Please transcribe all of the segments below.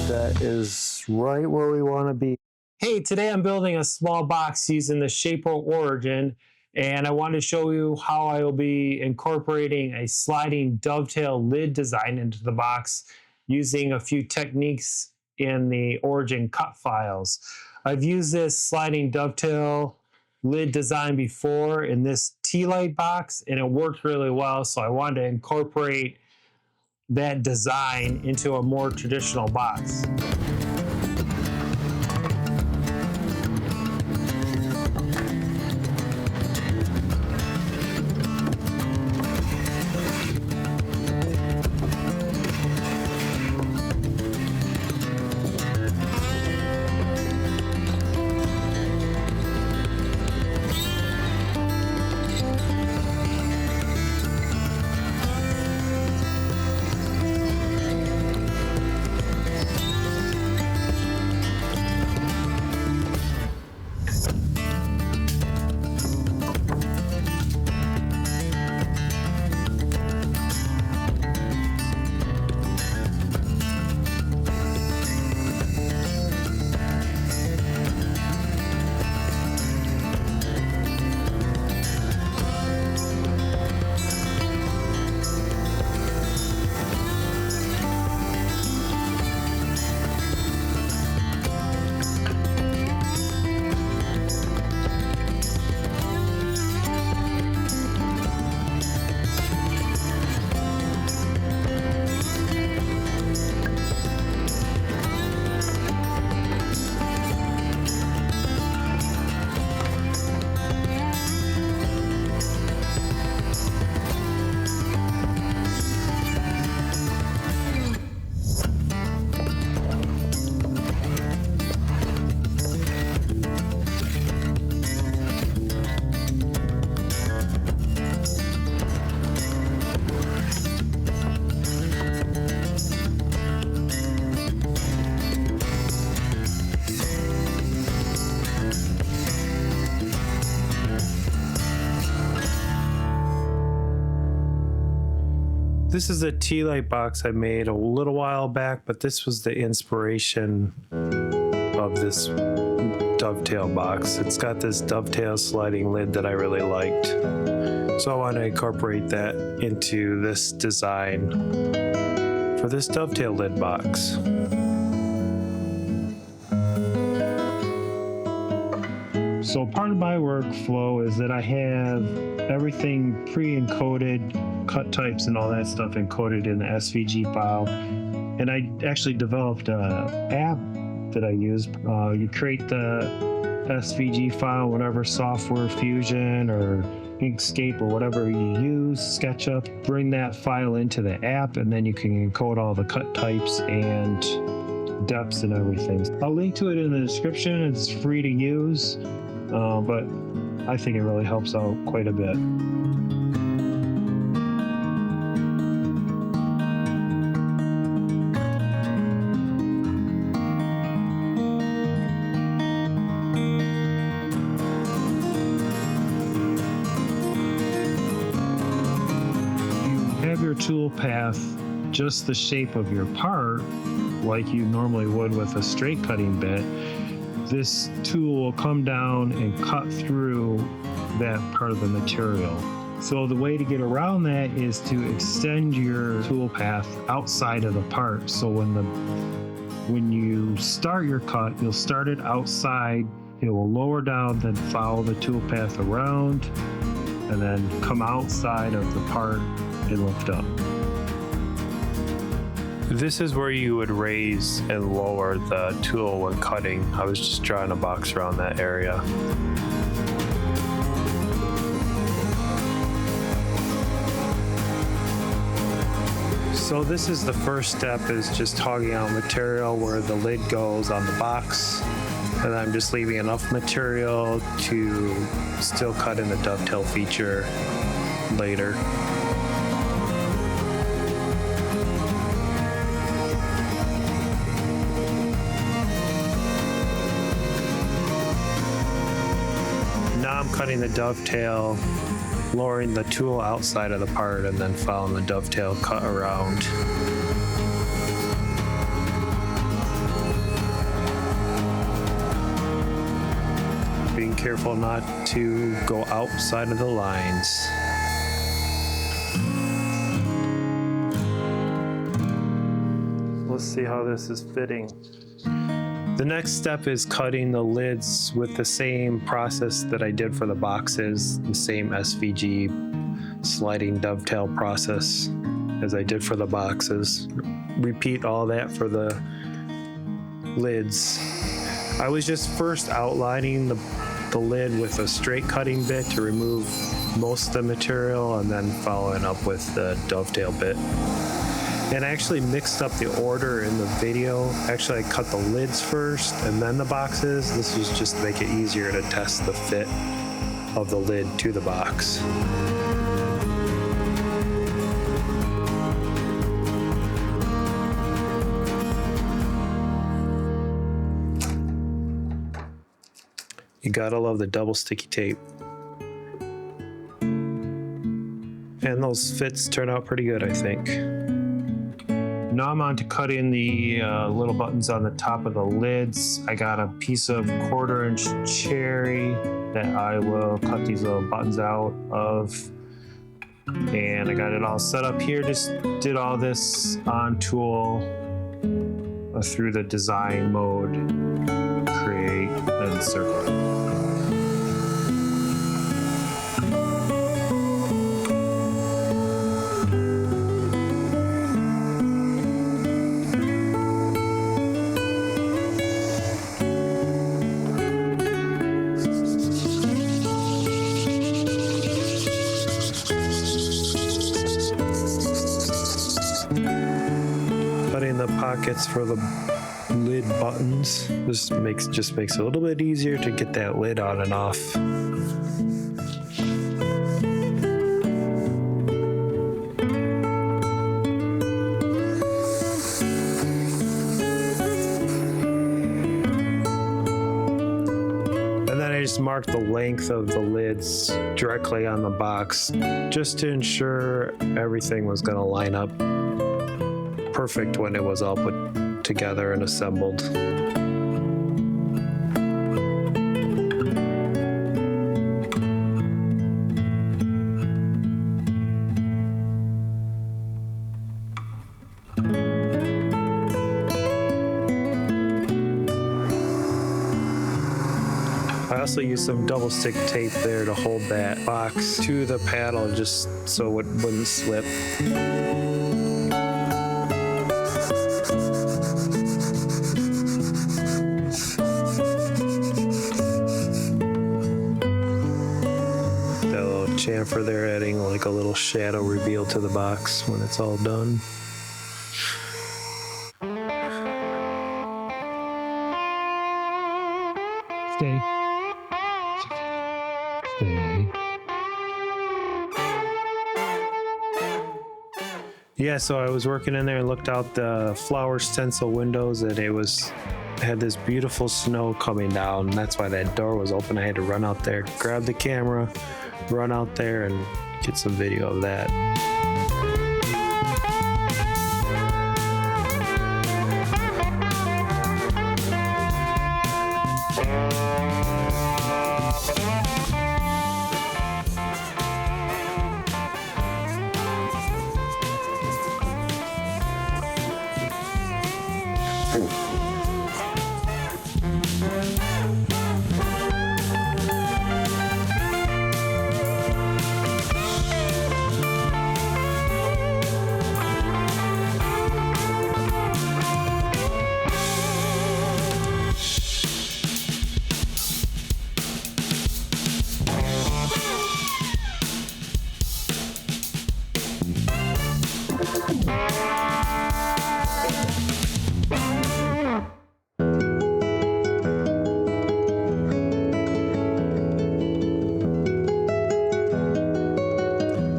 That is right where we want to be. Hey, today I'm building a small box using the shape of origin, and I want to show you how I will be incorporating a sliding dovetail lid design into the box using a few techniques in the origin cut files. I've used this sliding dovetail lid design before in this tea light box, and it worked really well, so I wanted to incorporate that design into a more traditional box. This is a tea light box I made a little while back, but this was the inspiration of this dovetail box. It's got this dovetail sliding lid that I really liked. So I want to incorporate that into this design for this dovetail lid box. So part of my workflow is that I have everything pre-encoded, cut types and all that stuff encoded in the SVG file. And I actually developed an app that I use. You create the SVG file, whatever software, Fusion or Inkscape or whatever you use, SketchUp, bring that file into the app, and then you can encode all the cut types and depths and everything. I'll link to it in the description. It's free to use, but I think it really helps out quite a bit. Your tool path just the shape of your part like you normally would with a straight cutting bit, this tool will come down and cut through that part of the material. So the way to get around that is to extend your tool path outside of the part. So when you start your cut, you'll start it outside, it will lower down, then follow the tool path around, and then come outside of the part and lift up. This is where you would raise and lower the tool when cutting. I was just drawing a box around that area. So this is the first step, is just hogging out material where the lid goes on the box. And I'm just leaving enough material to still cut in the dovetail feature later. cutting the dovetail, lowering the tool outside of the part, and then following the dovetail cut around. Being careful not to go outside of the lines. Let's see how this is fitting. The next step is cutting the lids with the same process that I did for the boxes, the same SVG sliding dovetail process as I did for the boxes. Repeat all that for the lids. I was just first outlining the lid with a straight cutting bit to remove most of the material, and then following up with the dovetail bit. And I actually mixed up the order in the video. Actually, I cut the lids first and then the boxes. This was just to make it easier to test the fit of the lid to the box. You gotta love the double sticky tape. And those fits turn out pretty good, I think. Now I'm on to cut in the little buttons on the top of the lids. I got a piece of 1/4-inch cherry that I will cut these little buttons out of. And I got it all set up here. Just did all this on tool through the design mode, create, and circle. The pockets for the lid buttons. This just makes it a little bit easier to get that lid on and off. And then I just marked the length of the lids directly on the box just to ensure everything was going to line up perfect when it was all put together and assembled. I also used some double stick tape there to hold that box to the paddle just so it wouldn't slip. Chamfer there, adding like a little shadow reveal to the box when it's all done. Stay. Yeah, so I was working in there and looked out the flower stencil windows, and it had this beautiful snow coming down. That's why that door was open. I had to run out there, grab the camera, run out there and get some video of that.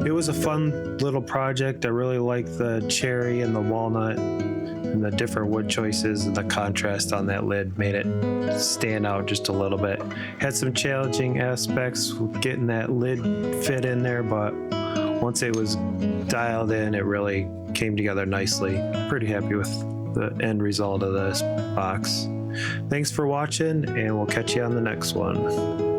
It was a fun little project. I really like the cherry and the walnut and the different wood choices and the contrast on that lid made it stand out just a little bit. Had some challenging aspects with getting that lid fit in there, but once it was dialed in, it really came together nicely. Pretty happy with the end result of this box. Thanks for watching, and we'll catch you on the next one.